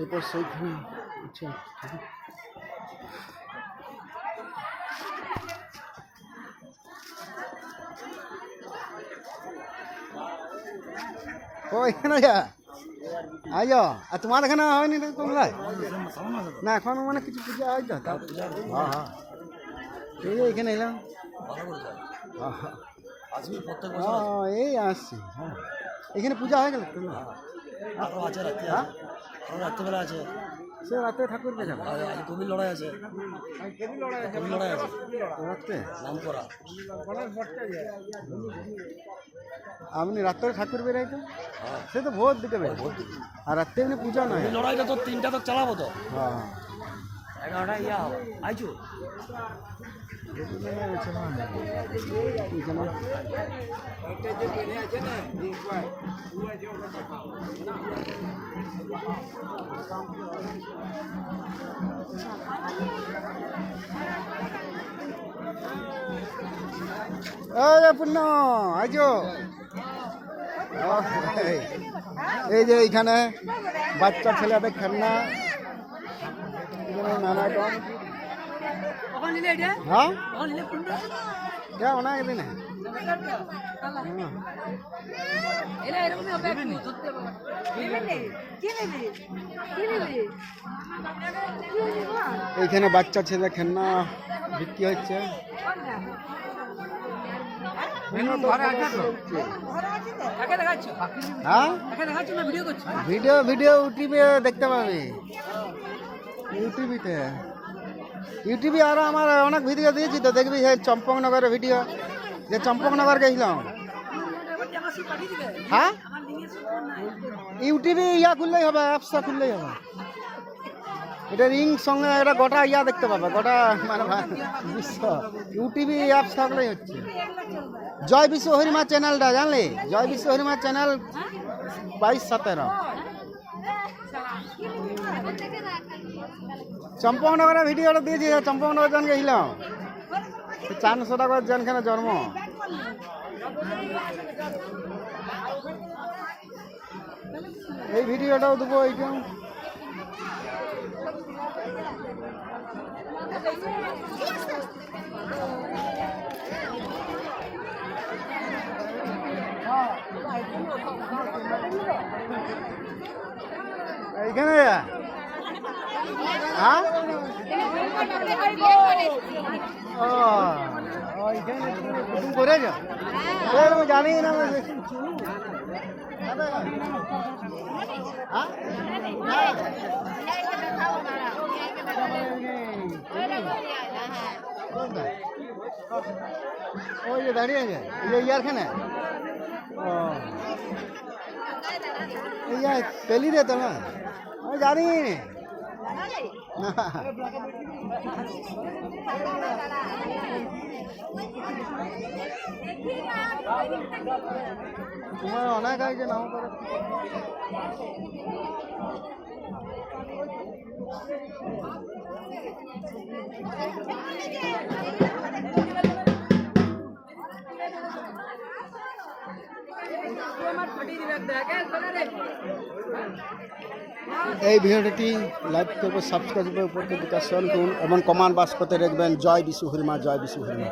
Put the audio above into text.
এরপর সেইখানে আচ্ছা ও এখানে যা আজ আর তোমার এখানে হয়নি না তোমরাই না এখন মানে কিছু পূজা হয় তো হ্যাঁ হ্যাঁ এই যে এখানে এলাম হ্যাঁ হ্যাঁ হ্যাঁ, এই আসছি হ্যাঁ এখানে পূজা হয়ে গেল তো না হ্যাঁ রাত্রেবেলা আছে সে রাতে ঠাকুর কে যাবে কবির লড়াই আছে কবির লড়াই আছে রাত্রে নাম করা আপনি রাত্রে ঠাকুর বেরাই তো সে তো ভোর দিকে বেরো আর রাত্রে এমনি পূজা নয় লড়াইটা তো 3টা তো চালাবো তো হ্যাঁ 11টা ইয়া হবে আইছো পূর্ণ আইজো এই যে এইখানে বাচ্চা ছেলেদের খেলনা এখানে নানা রকম হ্যাঁ क्या होना है दिन है এইখানে বাচ্চা ছেলে খেলনা বিক্রি হচ্ছে হ্যাঁ ভিডিও ভিডিও ইউটিউবে দেখতে পাবি ইউটিউবে আরো আমার অনেক ভিডিও দিয়েছি তো দেখবি সেই চম্পকনগরের ভিডিও যে চম্পকনগর গেছিলাম হ্যাঁ ইউটিউবে ইয়া খুললেই হবে অ্যাপসটা খুললেই হবে এটা রিং সঙ্গে এটা গোটা ইয়া দেখতে পাবে গোটা মানে বিশ্ব ইউটিউবে অ্যাপস থাকলেই হচ্ছে জয় বিশ্ব হরিমা চ্যানেলটা জানলে জয় বিশ্ব হরিমা চ্যানেল 22-17 চম্পকনগরের ভিডিওটা দিয়েছি চম্পকনগর জন গেছিলাম 400 টাকার জনখানে জন্ম এই ভিডিওটাও দেবো এইটা এইখানে হ্যাঁ ও এইখানে কুটুম করে যা আমি জানি না ওই যে দাঁড়িয়ে আছে ইয়ারখানে ও ইয়া পেলি রে তো না আমি জানি তোমার অনেক আছে নাম করে এই ভিডিওটি লাইক করবে সাবস্ক্রাইব করবে উপর দিকে শেয়ার করুন এবং কমেন্ট বক্স করতে রাখবেন জয় বিশু হরিমা জয় বিশু হরিমা।